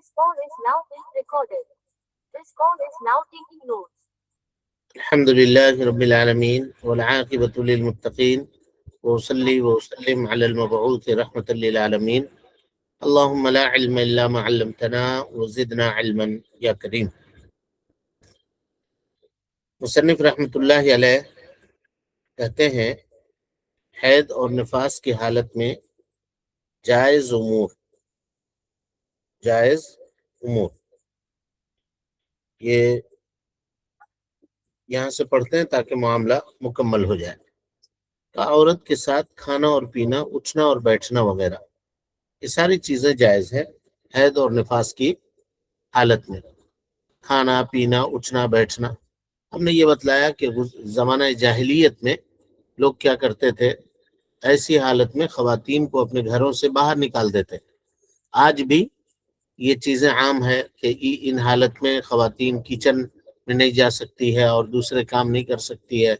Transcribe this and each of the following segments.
This call is now being recorded. This call is now taking notes. الحمد لله رب العالمين والعاقبة للمتقين وأصلي وأسلم على المبعوث رحمة للعالمين اللهم لا علم إلا ما علمتنا وزدنا علما يا كريم. مصنف رحمۃ اللہ علیہ کہتے ہیں حید اور نفاس کی حالت میں جائز امور یہ یہاں سے پڑھتے ہیں تاکہ معاملہ مکمل ہو جائے. عورت کے ساتھ کھانا اور پینا، اٹھنا اور بیٹھنا وغیرہ یہ ساری چیزیں جائز ہے حید اور نفاس کی حالت میں. کھانا پینا، اٹھنا بیٹھنا. ہم نے یہ بتلایا کہ زمانہ جاہلیت میں لوگ کیا کرتے تھے، ایسی حالت میں خواتین کو اپنے گھروں سے باہر نکال دیتے. آج بھی یہ چیزیں عام ہے کہ ان حالت میں خواتین کچن میں نہیں جا سکتی ہے اور دوسرے کام نہیں کر سکتی ہے،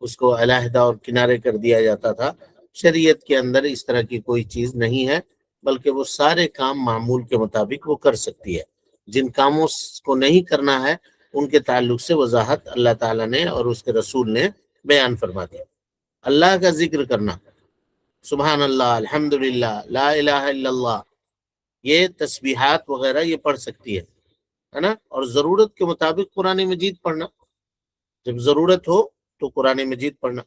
اس کو علیحدہ اور کنارے کر دیا جاتا تھا. شریعت کے اندر اس طرح کی کوئی چیز نہیں ہے، بلکہ وہ سارے کام معمول کے مطابق وہ کر سکتی ہے. جن کاموں کو نہیں کرنا ہے ان کے تعلق سے وضاحت اللہ تعالیٰ نے اور اس کے رسول نے بیان فرما دیا. اللہ کا ذکر کرنا، سبحان اللہ، الحمدللہ، لا الہ الا اللہ، یہ تسبیحات وغیرہ یہ پڑھ سکتی ہے نا. اور ضرورت کے مطابق قرآن مجید پڑھنا، جب ضرورت ہو تو قرآن مجید پڑھنا.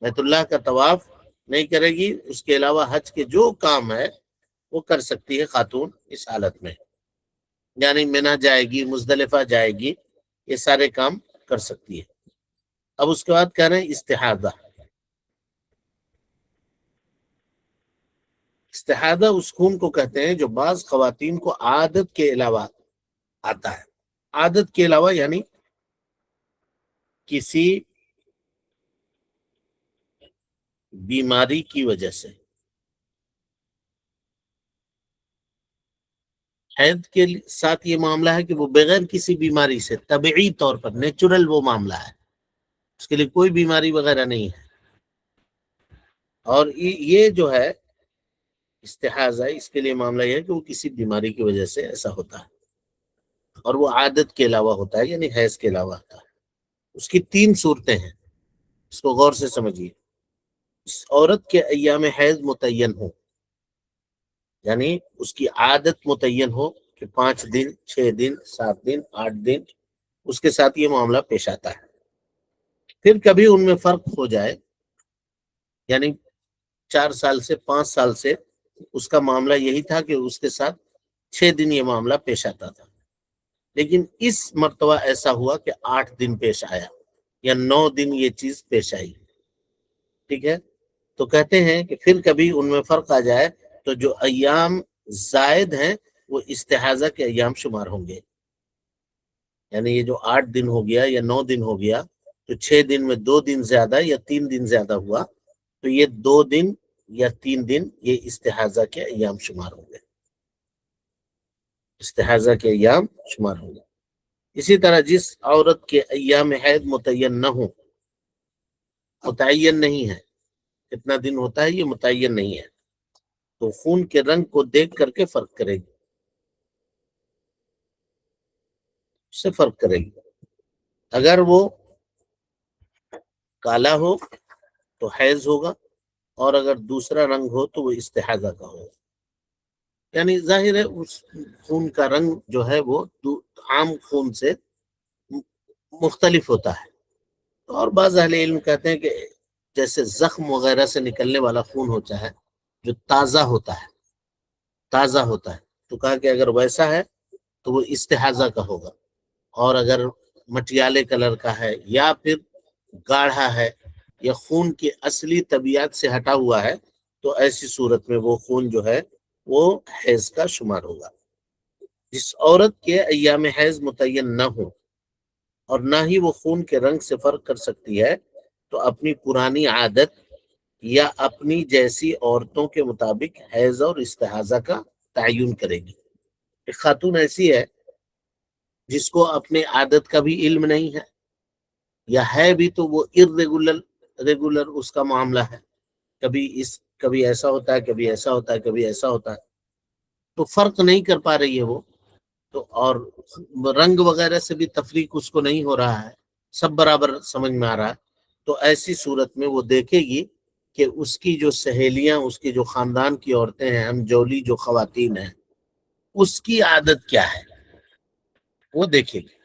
بیت اللہ کا طواف نہیں کرے گی، اس کے علاوہ حج کے جو کام ہے وہ کر سکتی ہے خاتون اس حالت میں. یعنی منی جائے گی، مزدلفہ جائے گی، یہ سارے کام کر سکتی ہے. اب اس کے بعد کہہ رہے ہیں استحاضہ. استحاضہ اس خون کو کہتے ہیں جو بعض خواتین کو عادت کے علاوہ آتا ہے. عادت کے علاوہ یعنی کسی بیماری کی وجہ سے. حید کے ساتھ یہ معاملہ ہے کہ وہ بغیر کسی بیماری سے طبعی طور پر نیچرل وہ معاملہ ہے، اس کے لیے کوئی بیماری وغیرہ نہیں ہے. اور یہ جو ہے استحاضہ، اس کے لیے معاملہ یہ ہے کہ وہ کسی بیماری کی وجہ سے ایسا ہوتا ہے اور وہ عادت کے علاوہ ہوتا ہے، یعنی حیض کے علاوہ ہوتا ہے. اس کی 3 صورتیں ہیں، اس کو غور سے سمجھیے. اس عورت کے ایام حیض متعین ہو، یعنی اس کی عادت متعین ہو کہ 5 دن، 6 دن، 7 دن، 8 دن، اس کے ساتھ یہ معاملہ پیش آتا ہے. پھر کبھی ان میں فرق ہو جائے، یعنی 4 سال سے 5 سال سے اس کا معاملہ یہی تھا کہ اس کے ساتھ 6 دن یہ معاملہ پیش آتا تھا، لیکن اس مرتبہ ایسا ہوا کہ 8 دن پیش آیا یا 9 دن یہ چیز پیش آئی. ٹھیک ہے، تو کہتے ہیں کہ پھر کبھی ان میں فرق آ جائے تو جو ایام زائد ہیں وہ استحاضہ کے ایام شمار ہوں گے. یعنی یہ جو 8 دن ہو گیا یا 9 دن ہو گیا، تو 6 دن میں 2 دن زیادہ یا 3 دن زیادہ ہوا، تو یہ 2 دن یا 3 دن یہ استحاضہ کے ایام شمار ہوں گے. استحاضہ کے ایام شمار ہوں گے. اسی طرح جس عورت کے ایام حید متعین نہ ہو، متعین نہیں ہے، کتنا دن ہوتا ہے یہ متعین نہیں ہے، تو خون کے رنگ کو دیکھ کر کے فرق کرے گی، اس سے فرق کرے گی. اگر وہ کالا ہو تو حیض ہوگا، اور اگر دوسرا رنگ ہو تو وہ استحاضہ کا ہوگا. یعنی ظاہر ہے اس خون کا رنگ جو ہے وہ عام خون سے مختلف ہوتا ہے. اور بعض اہل علم کہتے ہیں کہ جیسے زخم وغیرہ سے نکلنے والا خون ہوتا ہے جو تازہ ہوتا ہے، تو کہا کہ اگر ویسا ہے تو وہ استحاضہ کا ہوگا. اور اگر مٹیالے کلر کا ہے یا پھر گاڑھا ہے یا خون کی اصلی طبیعت سے ہٹا ہوا ہے، تو ایسی صورت میں وہ خون جو ہے وہ حیض کا شمار ہوگا. جس عورت کے ایام حیض متعین نہ ہو اور نہ ہی وہ خون کے رنگ سے فرق کر سکتی ہے، تو اپنی پرانی عادت یا اپنی جیسی عورتوں کے مطابق حیض اور استحاضہ کا تعین کرے گی. ایک خاتون ایسی ہے جس کو اپنے عادت کا بھی علم نہیں ہے، یا ہے بھی تو وہ ریگولر اس کا معاملہ ہے، کبھی اس کبھی ایسا ہوتا ہے، کبھی ایسا ہوتا ہے، کبھی ایسا ہوتا ہے، تو فرق نہیں کر پا رہی ہے وہ، تو اور رنگ وغیرہ سے بھی تفریق اس کو نہیں ہو رہا ہے، سب برابر سمجھ میں آ رہا ہے، تو ایسی صورت میں وہ دیکھے گی کہ اس کی جو سہیلیاں، اس کے جو خاندان کی عورتیں ہیں، ہم جولی جو خواتین ہیں، اس کی عادت کیا ہے وہ دیکھے گی،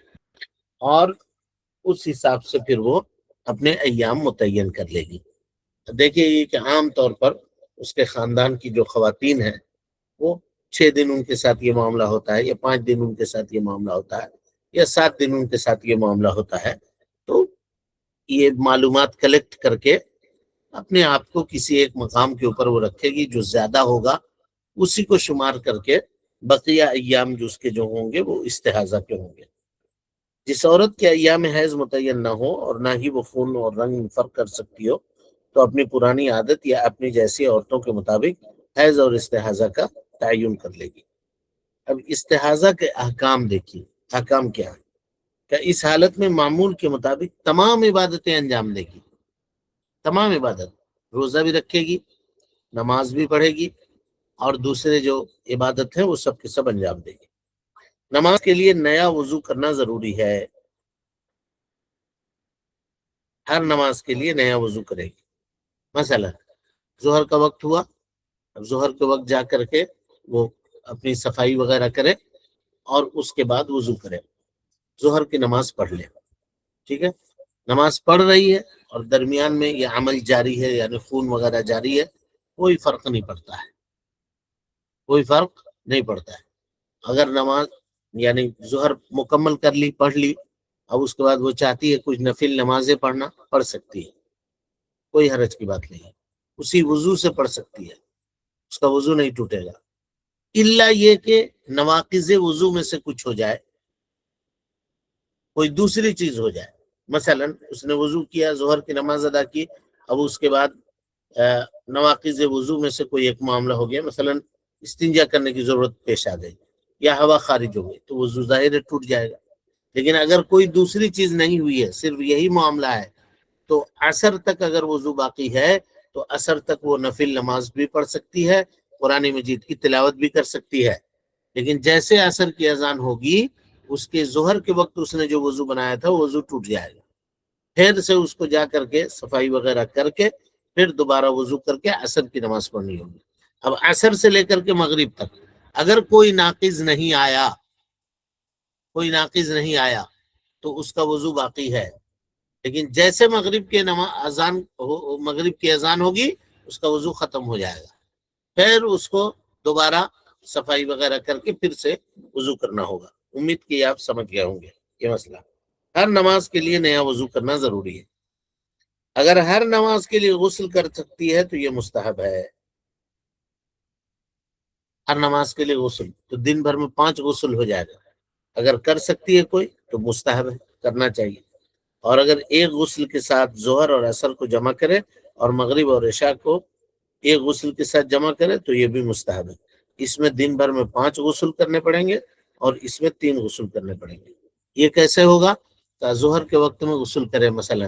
اور اس حساب سے پھر وہ اپنے ایام متعین کر لے گی۔ دیکھیے گی کہ عام طور پر اس کے خاندان کی جو خواتین ہیں وہ 6 دن ان کے ساتھ یہ معاملہ ہوتا ہے، یا 5 دن ان کے ساتھ یہ معاملہ ہوتا ہے، یا 7 دن ان کے ساتھ یہ معاملہ ہوتا ہے، تو یہ معلومات کلیکٹ کر کے اپنے آپ کو کسی ایک مقام کے اوپر وہ رکھے گی، جو زیادہ ہوگا اسی کو شمار کر کے بقیہ ایام جو اس کے جو ہوں گے وہ استحاضہ کے ہوں گے۔ جس عورت کے ایام حیض متعین نہ ہو اور نہ ہی وہ خون اور رنگ میں فرق کر سکتی ہو، تو اپنی پرانی عادت یا اپنی جیسی عورتوں کے مطابق حیض اور استحاضہ کا تعین کر لے گی۔ اب استحاضہ کے احکام دیکھیے، احکام کیا ہے کہ اس حالت میں معمول کے مطابق تمام عبادتیں انجام دے گی، تمام عبادت، روزہ بھی رکھے گی، نماز بھی پڑھے گی، اور دوسرے جو عبادت ہیں وہ سب کے سب انجام دے گی۔ نماز کے لیے نیا وضو کرنا ضروری ہے، ہر نماز کے لیے نیا وضو کرے گی۔ مثلا ظہر کا وقت ہوا، اب ظہر کے وقت جا کر کے وہ اپنی صفائی وغیرہ کرے اور اس کے بعد وضو کرے، ظہر کی نماز پڑھ لے، ٹھیک ہے؟ نماز پڑھ رہی ہے اور درمیان میں یہ عمل جاری ہے، یعنی خون وغیرہ جاری ہے، کوئی فرق نہیں پڑتا ہے، کوئی فرق نہیں پڑتا ہے۔ اگر نماز یعنی ظہر مکمل کر لی، پڑھ لی، اب اس کے بعد وہ چاہتی ہے کچھ نفل نمازیں پڑھنا، پڑھ سکتی ہے، کوئی حرج کی بات نہیں ہے، اسی وضو سے پڑھ سکتی ہے، اس کا وضو نہیں ٹوٹے گا، الا یہ کہ نواقض وضو میں سے کچھ ہو جائے، کوئی دوسری چیز ہو جائے، مثلا اس نے وضو کیا، ظہر کی نماز ادا کی، اب اس کے بعد نواقض وضو میں سے کوئی ایک معاملہ ہو گیا، مثلا استنجا کرنے کی ضرورت پیش آ گئی یا ہوا خارج ہو گئی، تو وضو ظاہر ٹوٹ جائے گا۔ لیکن اگر کوئی دوسری چیز نہیں ہوئی ہے، صرف یہی معاملہ ہے، تو عصر تک اگر وضو باقی ہے تو عصر تک وہ نفل نماز بھی پڑھ سکتی ہے، قرآن مجید کی تلاوت بھی کر سکتی ہے، لیکن جیسے عصر کی اذان ہوگی، اس کے ظہر کے وقت اس نے جو وضو بنایا تھا وہ وضو ٹوٹ جائے گا، پھر سے اس کو جا کر کے صفائی وغیرہ کر کے پھر دوبارہ وضو کر کے عصر کی نماز پڑھنی ہوگی۔ اب عصر سے لے کر کے مغرب تک اگر کوئی ناقض نہیں آیا، کوئی ناقض نہیں آیا تو اس کا وضو باقی ہے، لیکن جیسے مغرب کے مغرب کی اذان ہوگی اس کا وضو ختم ہو جائے گا، پھر اس کو دوبارہ صفائی وغیرہ کر کے پھر سے وضو کرنا ہوگا۔ امید کی آپ سمجھ گئے ہوں گے یہ مسئلہ۔ ہر نماز کے لیے نیا وضو کرنا ضروری ہے، اگر ہر نماز کے لیے غسل کر سکتی ہے تو یہ مستحب ہے، ہر نماز کے لیے غسل، تو دن بھر میں 5 غسل ہو جائے گا، اگر کر سکتی ہے کوئی تو مستحب ہے، کرنا چاہیے، اور اگر ایک غسل کے ساتھ ظہر اور عصر کو جمع کرے اور مغرب اور عشاء کو ایک غسل کے ساتھ جمع کرے تو یہ بھی مستحب ہے۔ اس میں دن بھر میں 5 غسل کرنے پڑیں گے اور اس میں 3 غسل کرنے پڑیں گے۔ یہ کیسے ہوگا؟ کہ ظہر کے وقت میں غسل کرے مثلا،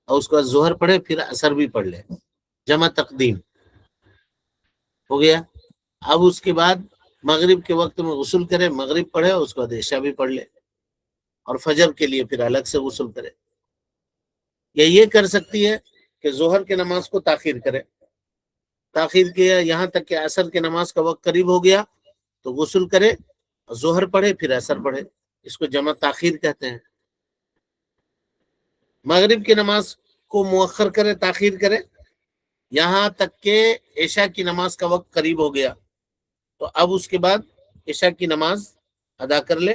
اور اس کے بعد ظہر پڑھے پھر عصر بھی پڑھ لے، جمع تقدیم ہو گیا۔ اب اس کے بعد مغرب کے وقت میں غسل کرے، مغرب پڑھے، اس کے بعد عشاء بھی پڑھ لے، اور فجر کے لیے پھر الگ سے غسل کرے۔ یا یہ کر سکتی ہے کہ ظہر کی نماز کو تاخیر کرے، تاخیر کیا یہاں تک کہ عصر کی نماز کا وقت قریب ہو گیا تو غسل کرے، ظہر پڑھے پھر عصر پڑھے، اس کو جمع تاخیر کہتے ہیں۔ مغرب کی نماز کو مؤخر کرے، تاخیر کرے، یہاں تک کہ عشاء کی نماز کا وقت قریب ہو گیا، تو اب اس کے بعد عشاء کی نماز ادا کر لے،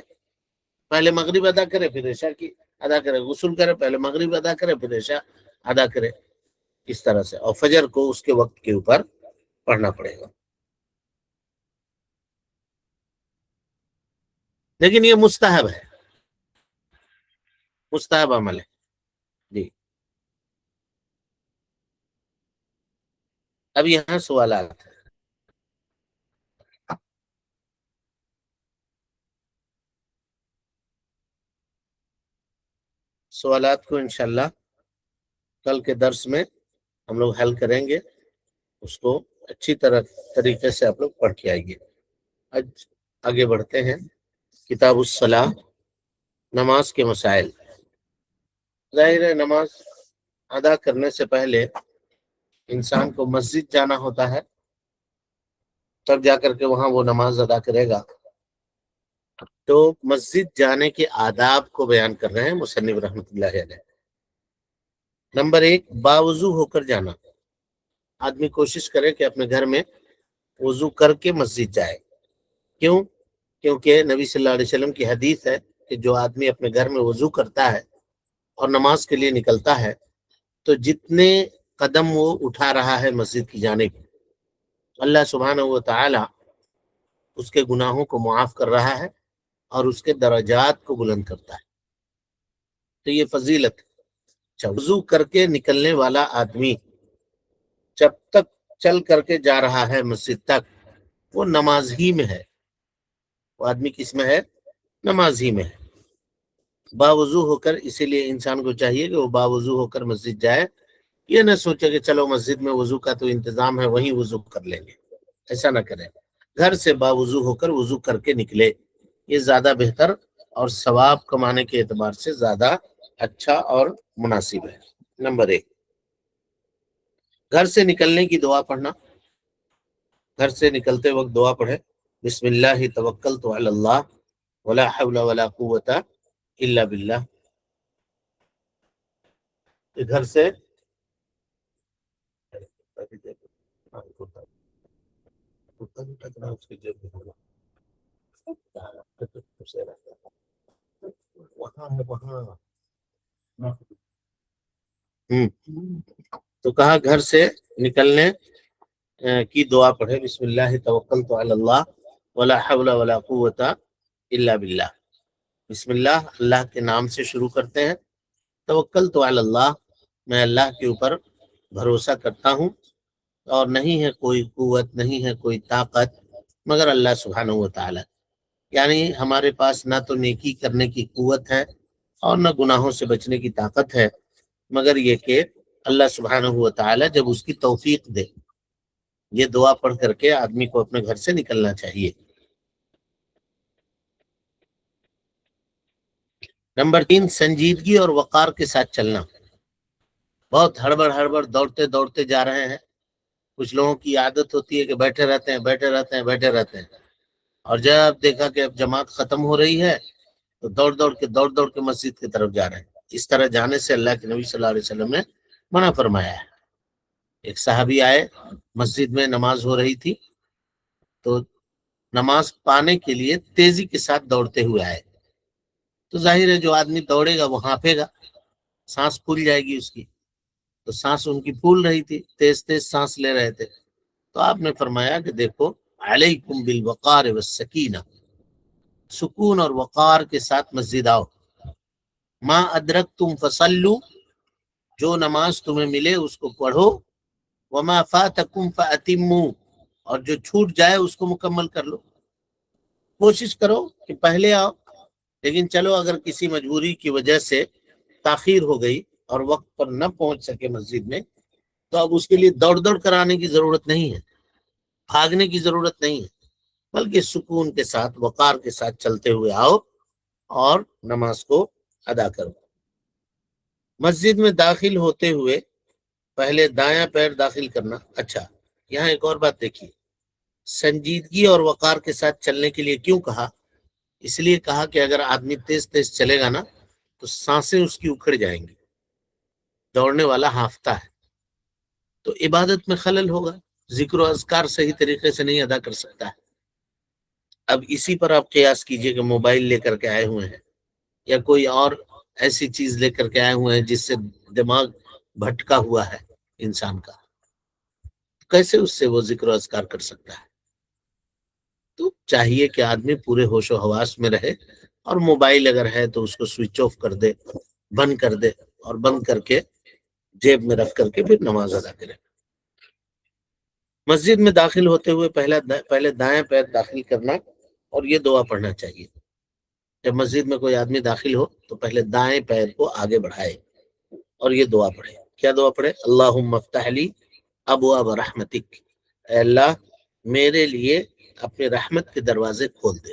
پہلے مغرب ادا کرے پھر عشاء کی ادا کرے، غسل کرے پہلے مغرب ادا کرے پھر عشاء ادا کرے، اس طرح سے، اور فجر کو اس کے وقت کے اوپر پڑھنا پڑے گا۔ لیکن یہ مستحب ہے، مستحب عمل ہے جی۔ اب یہاں سوالات ہیں، سوالات کو انشاءاللہ کل کے درس میں ہم لوگ حل کریں گے۔ اس کو اچھی طریقے سے آپ لوگ پڑھ کے آئیے. آج آگے بڑھتے ہیں. کتاب الصلاح، نماز کے مسائل. ظاہر ہے نماز ادا کرنے سے پہلے انسان کو مسجد جانا ہوتا ہے، تب جا کر کے وہاں وہ نماز ادا کرے گا. تو مسجد جانے کے آداب کو بیان کر رہے ہیں مصنف رحمۃ اللہ علیہ. نمبر 1، باوضو ہو کر جانا. آدمی کوشش کرے کہ اپنے گھر میں وضو کر کے مسجد جائے. کیوں؟ کیونکہ نبی صلی اللہ علیہ وسلم کی حدیث ہے کہ جو آدمی اپنے گھر میں وضو کرتا ہے اور نماز کے لیے نکلتا ہے تو جتنے قدم وہ اٹھا رہا ہے مسجد کی جانب، اللہ سبحانہ و تعالی اس کے گناہوں کو معاف کر رہا ہے اور اس کے درجات کو بلند کرتا ہے. تو یہ فضیلت. وضو کر کے نکلنے والا آدمی جب تک چل کر کے جا رہا ہے مسجد تک وہ نماز ہی میں ہے. وہ آدمی کس میں ہے؟ نماز ہی میں ہے. باوضو ہو کر، اسی لیے انسان کو چاہیے کہ وہ باوضو ہو کر مسجد جائے. یہ نہ سوچے کہ چلو مسجد میں وضو کا تو انتظام ہے وہیں وضو کر لیں گے. ایسا نہ کریں. گھر سے باوضو ہو کر وضو کر کے نکلے. یہ زیادہ بہتر اور ثواب کمانے کے اعتبار سے زیادہ اچھا اور مناسب ہے. نمبر 1، گھر سے نکلنے کی دعا پڑھنا. گھر سے نکلتے وقت دعا پڑھے، بسم اللہ توکلت علی اللہ ولا حول ولا قوت الا باللہ. گھر سے تو کہا گھر سے نکلنے کی دعا پڑھے، بسم اللہ توکلت علی اللہ ولا حول ولا قوت الا باللہ. بسم اللہ، اللہ کے نام سے شروع کرتے ہیں. توکلت علی اللہ، میں اللہ کے اوپر بھروسہ کرتا ہوں اور نہیں ہے کوئی قوت، نہیں ہے کوئی طاقت مگر اللہ سبحانہ و تعالی. یعنی ہمارے پاس نہ تو نیکی کرنے کی قوت ہے اور نہ گناہوں سے بچنے کی طاقت ہے، مگر یہ کہ اللہ سبحانہ و تعالی جب اس کی توفیق دے. یہ دعا پڑھ کر کے آدمی کو اپنے گھر سے نکلنا چاہیے. نمبر 3، سنجیدگی اور وقار کے ساتھ چلنا. بہت ہڑبڑ دوڑتے دوڑتے جا رہے ہیں. کچھ لوگوں کی عادت ہوتی ہے کہ بیٹھے رہتے ہیں اور جب دیکھا کہ اب جماعت ختم ہو رہی ہے تو دوڑ کے مسجد کی طرف جا رہے ہیں. اس طرح جانے سے اللہ کے نبی صلی اللہ علیہ وسلم نے منع فرمایا ہے. ایک صحابی آئے، مسجد میں نماز ہو رہی تھی تو نماز پانے کے لیے تیزی کے ساتھ دوڑتے ہوئے آئے. تو ظاہر ہے جو آدمی دوڑے گا وہ ہانپے گا، سانس پھول جائے گی اس کی. تو سانس ان کی پھول رہی تھی، تیز سانس لے رہے تھے. تو آپ نے فرمایا کہ دیکھو، علیکم بالوقار والسکینہ، سکون اور وقار کے ساتھ مسجد آؤ. ما ادرکتم فصلوا، جو نماز تمہیں ملے اس کو پڑھو. وما فاتکم فاتموا، اور جو چھوٹ جائے اس کو مکمل کر لو. کوشش کرو کہ پہلے آؤ، لیکن چلو اگر کسی مجبوری کی وجہ سے تاخیر ہو گئی اور وقت پر نہ پہنچ سکے مسجد میں تو اب اس کے لیے دوڑ کر آنے کی ضرورت نہیں ہے، بھاگنے کی ضرورت نہیں ہے، بلکہ سکون کے ساتھ، وقار کے ساتھ چلتے ہوئے آؤ اور نماز کو ادا کرو. مسجد میں داخل ہوتے ہوئے پہلے دایاں پیر داخل کرنا. اچھا، یہاں ایک اور بات دیکھیے، سنجیدگی اور وقار کے ساتھ چلنے کے لیے کیوں کہا؟ اس لیے کہا کہ اگر آدمی تیز چلے گا نا تو سانسیں اس کی اکھڑ جائیں گی. دوڑنے والا ہانفتا ہے تو عبادت میں خلل ہوگا، ذکر و اذکار صحیح طریقے سے نہیں ادا کر سکتا ہے. اب اسی پر آپ قیاس کیجئے کہ موبائل لے کر کے آئے ہوئے ہیں یا کوئی اور ایسی چیز لے کر کے آئے ہوئے ہیں جس سے دماغ بھٹکا ہوا ہے انسان کا، کیسے اس سے وہ ذکر و اذکار کر سکتا ہے؟ تو چاہیے کہ آدمی پورے ہوش و حواس میں رہے اور موبائل اگر ہے تو اس کو سوئچ آف کر دے، بند کر دے، اور بند کر کے جیب میں رکھ کر کے پھر نماز ادا کرے. مسجد میں داخل ہوتے ہوئے پہلے دائیں پیر داخل کرنا اور یہ دعا پڑھنا چاہیے. جب مسجد میں کوئی آدمی داخل ہو تو پہلے دائیں پیر کو آگے بڑھائے اور یہ دعا پڑھے. کیا دعا پڑھے؟ اللہم افتح لی ابواب رحمتک، اے اللہ میرے لیے اپنے رحمت کے دروازے کھول دے،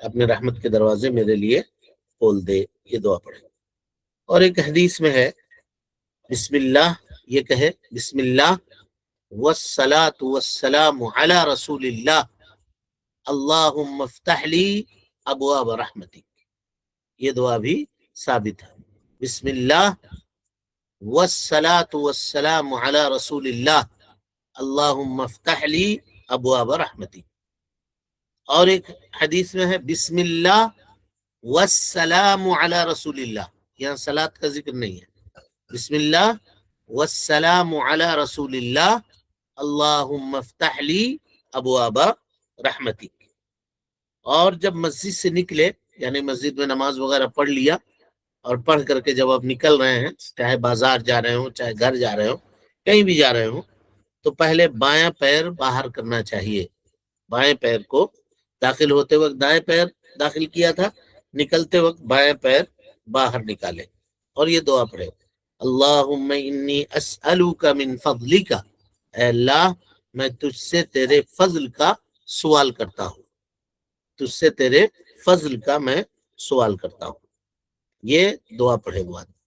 اپنے رحمت کے دروازے میرے لیے کھول دے، یہ دعا پڑھے۔ اور ایک حدیث میں ہے بسم اللہ، یہ کہے بسم اللہ والصلاة والسلام علی رسول اللہ اللہم افتح لی ابواب رحمتک، یہ دعا بھی ثابت ہے۔ بسم اللہ والصلاة والسلام علی رسول اللہ اللہم افتح لی ابواب رحمتک۔ اور ایک حدیث میں ہے بسم اللہ والسلام علی رسول اللہ، یہاں صلاۃ کا ذکر نہیں ہے، بسم اللہ والسلام علی رسول اللہ اللہم افتح لی ابواب رحمتک۔ اور جب مسجد سے نکلے، یعنی مسجد میں نماز وغیرہ پڑھ لیا، اور پڑھ کر کے جب آپ نکل رہے ہیں، چاہے بازار جا رہے ہوں، چاہے گھر جا رہے ہوں، کہیں بھی جا رہے ہوں، تو پہلے بایاں پیر باہر کرنا چاہیے، بائیں پیر کو داخل ہوتے وقت دائیں پیر داخل کیا تھا، نکلتے وقت بائیں پیر باہر نکالے، اور یہ دعا پڑھے اللہم انی اسألوک من فضلک، اے اللہ میں تجھ سے تیرے فضل کا سوال کرتا ہوں، تجھ سے تیرے فضل کا میں سوال کرتا ہوں، یہ دعا پڑھے وہ آدمی۔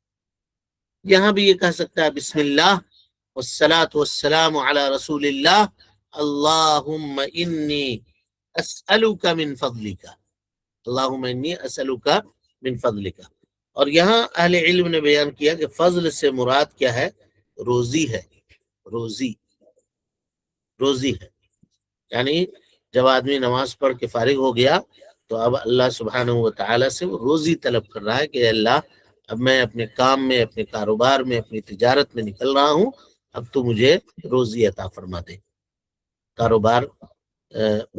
یہاں بھی یہ کہہ سکتا ہے بسم اللہ والصلاة والسلام علی رسول اللہ اللہم انی اسألوک من فضلک، اللہم انی اسألوک من فضلک۔ اور یہاں اہل علم نے بیان کیا کہ فضل سے مراد کیا ہے؟ روزی ہے، روزی ہے، یعنی جب آدمی نماز پڑھ کے فارغ ہو گیا تو اب اللہ سبحانہ و تعالیٰ سے وہ روزی طلب کر رہا ہے کہ اے اللہ اب میں اپنے کام میں، اپنے کاروبار میں، اپنی تجارت میں نکل رہا ہوں، اب تو مجھے روزی عطا فرما دے، کاروبار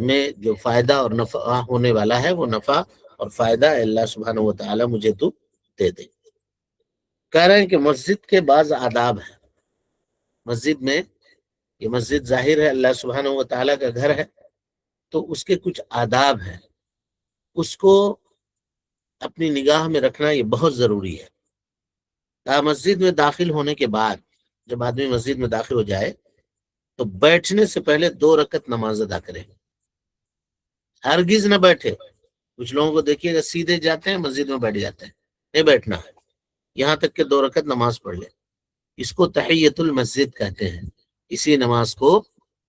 میں جو فائدہ اور نفع ہونے والا ہے وہ نفع اور فائدہ اللہ سبحانہ و تعالیٰ مجھے تو دے دے۔ کہہ رہے ہیں کہ مسجد کے بعض آداب ہیں، مسجد میں، یہ مسجد ظاہر ہے اللہ سبحانہ و تعالیٰ کا گھر ہے، تو اس کے کچھ آداب ہیں، اس کو اپنی نگاہ میں رکھنا یہ بہت ضروری ہے۔ مسجد میں داخل ہونے کے بعد جب آدمی مسجد میں داخل ہو جائے تو بیٹھنے سے پہلے 2 رکعت نماز ادا کرے، ہرگز نہ بیٹھے۔ کچھ لوگوں کو دیکھیے گا سیدھے جاتے ہیں مسجد میں بیٹھ جاتے ہیں، نہیں بیٹھنا ہے، یہاں تک کہ 2 رکعت نماز پڑھ لے، اس کو تحیۃ المسجد کہتے ہیں، اسی نماز کو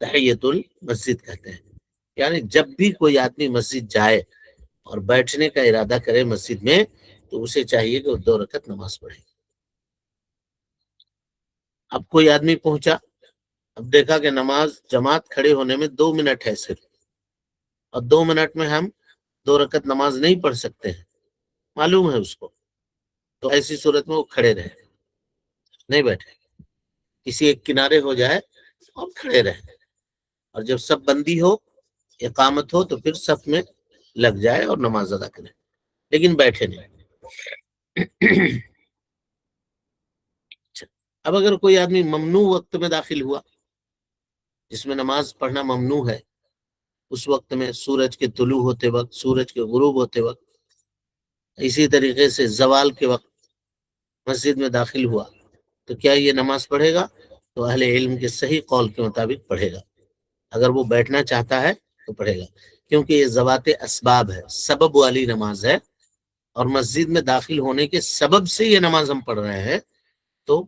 تحیۃ المسجد کہتے ہیں۔ یعنی جب بھی کوئی آدمی مسجد جائے اور بیٹھنے کا ارادہ کرے مسجد میں تو اسے چاہیے کہ وہ 2 رکعت نماز پڑھے۔ اب کوئی آدمی پہنچا، اب دیکھا کہ نماز جماعت کھڑے ہونے میں 2 منٹ ہے صرف، اور 2 منٹ میں ہم 2 رکعت نماز نہیں پڑھ سکتے ہیں، معلوم ہے اس کو، تو ایسی صورت میں وہ کھڑے رہے، نہیں بیٹھے، کسی ایک کنارے ہو جائے اور کھڑے رہے، اور جب سب بندی ہو، اقامت ہو، تو پھر صف میں لگ جائے اور نماز ادا کرے، لیکن بیٹھے نہیں۔ اب اگر کوئی آدمی ممنوع وقت میں داخل ہوا، جس میں نماز پڑھنا ممنوع ہے، اس وقت میں سورج کے طلوع ہوتے وقت، سورج کے غروب ہوتے وقت، اسی طریقے سے زوال کے وقت مسجد میں داخل ہوا، تو کیا یہ نماز پڑھے گا؟ تو اہل علم کے صحیح قول کے مطابق پڑھے گا۔ اگر وہ بیٹھنا چاہتا ہے تو پڑھے گا، کیونکہ یہ ذوات اسباب ہے، سبب والی نماز ہے، اور مسجد میں داخل ہونے کے سبب سے یہ نماز ہم پڑھ رہے ہیں تو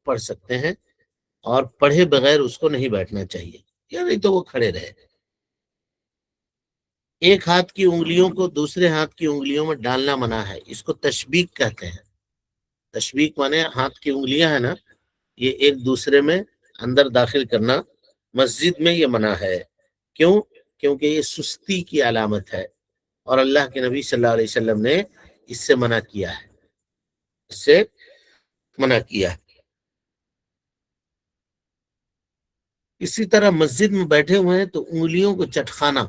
پڑھ سکتے ہیں، اور پڑھے بغیر اس کو نہیں بیٹھنا چاہیے، یا نہیں تو وہ کھڑے رہے۔ ایک ہاتھ کی انگلیوں کو دوسرے ہاتھ کی انگلیوں میں ڈالنا منع ہے، اس کو تشبیک کہتے ہیں۔ تشبیک مانے ہاتھ کی انگلیاں ہیں نا، یہ ایک دوسرے میں اندر داخل کرنا مسجد میں یہ منع ہے۔ کیوں؟ کیونکہ یہ سستی کی علامت ہے، اور اللہ کے نبی صلی اللہ علیہ وسلم نے اس سے منع کیا ہے، اس سے منع کیا ہے۔ اسی طرح مسجد میں بیٹھے ہوئے ہیں تو انگلیوں کو چٹخانا،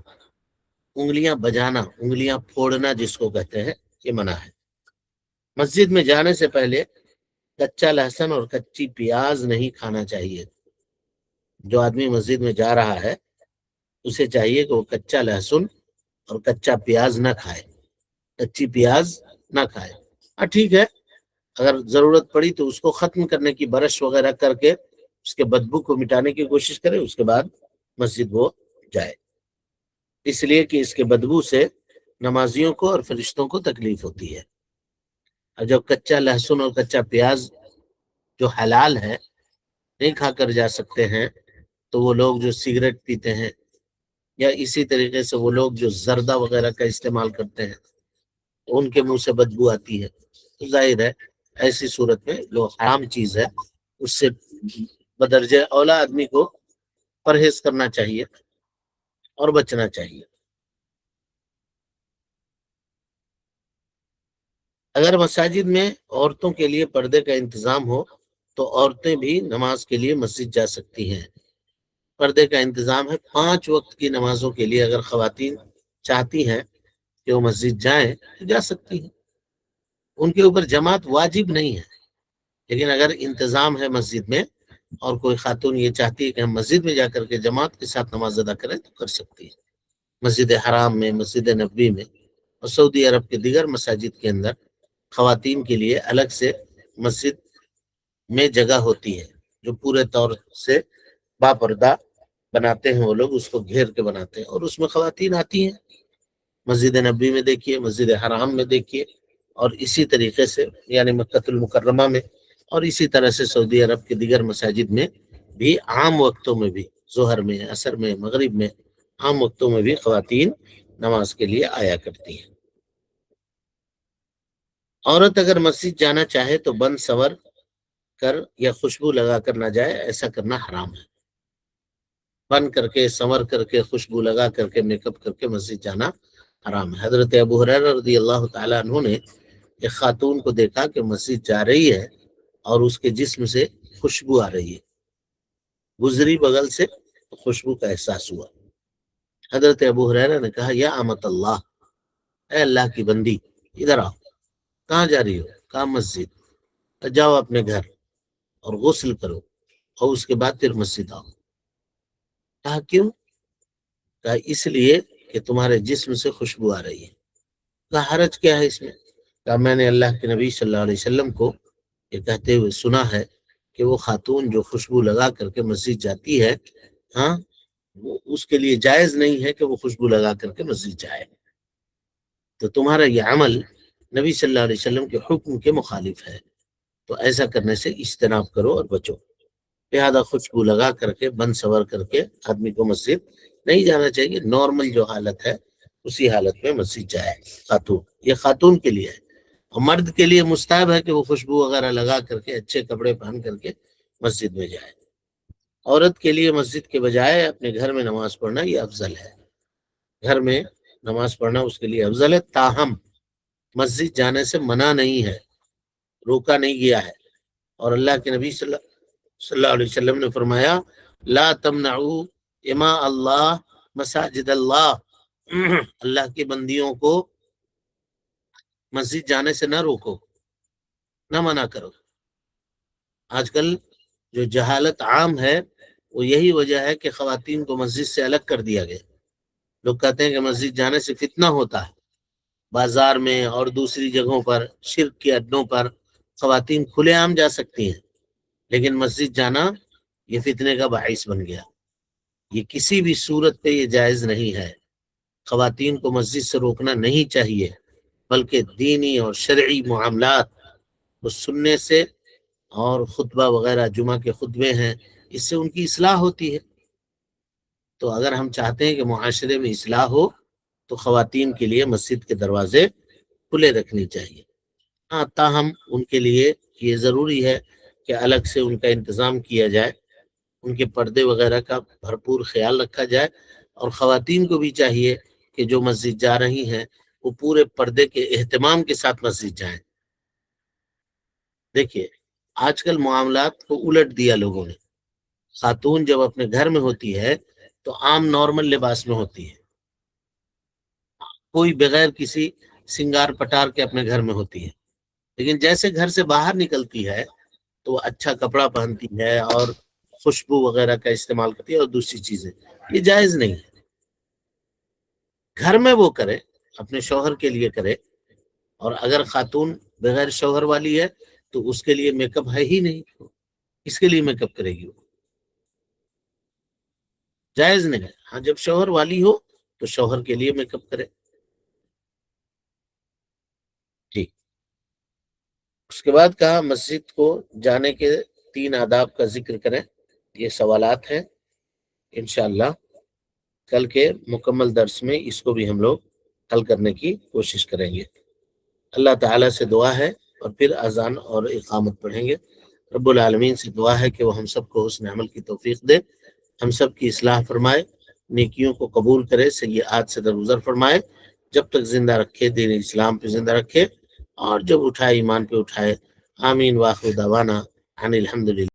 انگلیاں بجانا، انگلیاں پھوڑنا جس کو کہتے ہیں، یہ منع ہے۔ مسجد میں جانے سے پہلے کچا لہسن اور کچی پیاز نہیں کھانا چاہیے۔ جو آدمی مسجد میں جا رہا ہے اسے چاہیے کہ وہ کچا لہسن اور کچا پیاز نہ کھائے، کچی پیاز نہ کھائے۔ ٹھیک ہے، اگر ضرورت پڑی تو اس کو ختم کرنے کی برش وغیرہ کر کے اس کے بدبو کو مٹانے کی کوشش کرے، اس کے بعد مسجد وہ جائے، اس لیے کہ اس کے بدبو سے نمازیوں کو اور فرشتوں کو تکلیف ہوتی ہے۔ اور جب کچا لہسن اور کچا پیاز جو حلال ہے نہیں کھا کر جا سکتے ہیں، تو وہ لوگ جو سگریٹ پیتے ہیں یا اسی طریقے سے وہ لوگ جو زردہ وغیرہ کا استعمال کرتے ہیں تو ان کے منہ سے بدبو آتی ہے، تو ظاہر ہے ایسی صورت میں جو حرام چیز ہے اس سے بدرجہ اولا آدمی کو پرہیز کرنا چاہیے اور بچنا چاہیے۔ اگر مساجد میں عورتوں کے لیے پردے کا انتظام ہو تو عورتیں بھی نماز کے لیے مسجد جا سکتی ہیں۔ پردے کا انتظام ہے 5 وقت کی نمازوں کے لیے، اگر خواتین چاہتی ہیں کہ وہ مسجد جائیں تو جا سکتی ہیں، ان کے اوپر جماعت واجب نہیں ہے، لیکن اگر انتظام ہے مسجد میں اور کوئی خاتون یہ چاہتی ہے کہ ہم مسجد میں جا کر کے جماعت کے ساتھ نماز ادا کریں تو کر سکتی ہے۔ مسجد حرام میں، مسجد نبوی میں اور سعودی عرب کے دیگر مساجد کے اندر خواتین کے لیے الگ سے مسجد میں جگہ ہوتی ہے، جو پورے طور سے باپردہ بناتے ہیں، وہ لوگ اس کو گھیر کے بناتے ہیں اور اس میں خواتین آتی ہیں۔ مسجد نبوی میں دیکھیے، مسجد حرام میں دیکھیے، اور اسی طریقے سے یعنی مکہ المکرمہ میں، اور اسی طرح سے سعودی عرب کے دیگر مساجد میں بھی عام وقتوں میں بھی، ظہر میں، عصر میں، مغرب میں، عام وقتوں میں بھی خواتین نماز کے لیے آیا کرتی ہیں۔ عورت اگر مسجد جانا چاہے تو بند سور کر یا خوشبو لگا کر نہ جائے، ایسا کرنا حرام ہے۔ بند کر کے، سنور کر کے، خوشبو لگا کر کے، میک اپ کر کے مسجد جانا حرام ہے۔ حضرت ابو ہریرہ رضی اللہ تعالیٰ عنہ نے ایک خاتون کو دیکھا کہ مسجد جا رہی ہے اور اس کے جسم سے خوشبو آ رہی ہے، گزری بغل سے تو خوشبو کا احساس ہوا۔ حضرت ابو ہریرہ نے کہا یا امت اللہ، اے اللہ کی بندی، ادھر آؤ۔ کہاں جا رہی ہو؟ کہا مسجد۔ جاؤ اپنے گھر اور غسل کرو اور اس کے بعد پھر مسجد آؤ۔ کہا کیوں؟ کہا اس لیے کہ تمہارے جسم سے خوشبو آ رہی ہے۔ کہا حرج کیا ہے اس میں؟ کہا میں نے اللہ کے نبی صلی اللہ علیہ وسلم کو یہ کہتے ہوئے سنا ہے کہ وہ خاتون جو خوشبو لگا کر کے مسجد جاتی ہے، ہاں، وہ اس کے لیے جائز نہیں ہے کہ وہ خوشبو لگا کر کے مسجد جائے، تو تمہارا یہ عمل نبی صلی اللہ علیہ وسلم کے حکم کے مخالف ہے، تو ایسا کرنے سے اجتناب کرو اور بچو۔ لہذا خوشبو لگا کر کے، بند سور کر کے آدمی کو مسجد نہیں جانا چاہیے۔ نارمل جو حالت ہے اسی حالت میں مسجد جائے خاتون، یہ خاتون کے لیے ہے۔ اور مرد کے لیے مستحب ہے کہ وہ خوشبو وغیرہ لگا کر کے، اچھے کپڑے پہن کر کے مسجد میں جائے۔ عورت کے لیے مسجد کے بجائے اپنے گھر میں نماز پڑھنا یہ افضل ہے، گھر میں نماز پڑھنا اس کے لیے افضل ہے، تاہم مسجد جانے سے منع نہیں ہے، روکا نہیں گیا ہے۔ اور اللہ کے نبی صلی اللہ علیہ وسلم نے فرمایا لا تمنعوا اماء اللہ مساجد اللہ، اللہ کی بندیوں کو مسجد جانے سے نہ روکو، نہ منع کرو۔ آج کل جو جہالت عام ہے وہ یہی وجہ ہے کہ خواتین کو مسجد سے الگ کر دیا گیا۔ لوگ کہتے ہیں کہ مسجد جانے سے فتنہ ہوتا ہے، بازار میں اور دوسری جگہوں پر، شرک کے اڈوں پر خواتین کھلے عام جا سکتی ہیں، لیکن مسجد جانا یہ فتنے کا باعث بن گیا۔ یہ کسی بھی صورت پہ یہ جائز نہیں ہے، خواتین کو مسجد سے روکنا نہیں چاہیے، بلکہ دینی اور شرعی معاملات کو سننے سے، اور خطبہ وغیرہ جمعہ کے خطبے ہیں، اس سے ان کی اصلاح ہوتی ہے۔ تو اگر ہم چاہتے ہیں کہ معاشرے میں اصلاح ہو تو خواتین کے لیے مسجد کے دروازے کھلے رکھنی چاہیے۔ ہاں، تاہم ان کے لیے یہ ضروری ہے کہ الگ سے ان کا انتظام کیا جائے، ان کے پردے وغیرہ کا بھرپور خیال رکھا جائے، اور خواتین کو بھی چاہیے کہ جو مسجد جا رہی ہیں وہ پورے پردے کے اہتمام کے ساتھ مسجد جائیں۔ دیکھیے آج کل معاملات کو الٹ دیا لوگوں نے، خاتون جب اپنے گھر میں ہوتی ہے تو عام نارمل لباس میں ہوتی ہے، کوئی بغیر کسی سنگار پٹار کے اپنے گھر میں ہوتی ہے، لیکن جیسے گھر سے باہر نکلتی ہے تو وہ اچھا کپڑا پہنتی ہے اور خوشبو وغیرہ کا استعمال کرتی ہے اور دوسری چیزیں، یہ جائز نہیں ہے۔ گھر میں وہ کرے، اپنے شوہر کے لیے کرے، اور اگر خاتون بغیر شوہر والی ہے تو اس کے لیے میک اپ ہے ہی نہیں، اس کے لیے میک اپ کرے گی وہ۔ جائز نہیں ہے. ہاں جب شوہر والی ہو تو شوہر کے لیے میک اپ کرے. ٹھیک. اس کے بعد کہا مسجد کو جانے کے 3 آداب کا ذکر کریں. یہ سوالات ہیں، انشاءاللہ کل کے مکمل درس میں اس کو بھی ہم لوگ حل کرنے کی کوشش کریں گے. اللہ تعالیٰ سے دعا ہے، اور پھر اذان اور اقامت پڑھیں گے. رب العالمین سے دعا ہے کہ وہ ہم سب کو حسن عمل کی توفیق دے، ہم سب کی اصلاح فرمائے، نیکیوں کو قبول کرے، سیئات سے درگزر فرمائے، جب تک زندہ رکھے دین اسلام پہ زندہ رکھے، اور جب اٹھائے ایمان پہ اٹھائے. آمین. واخر دعوانا ان الحمدللہ.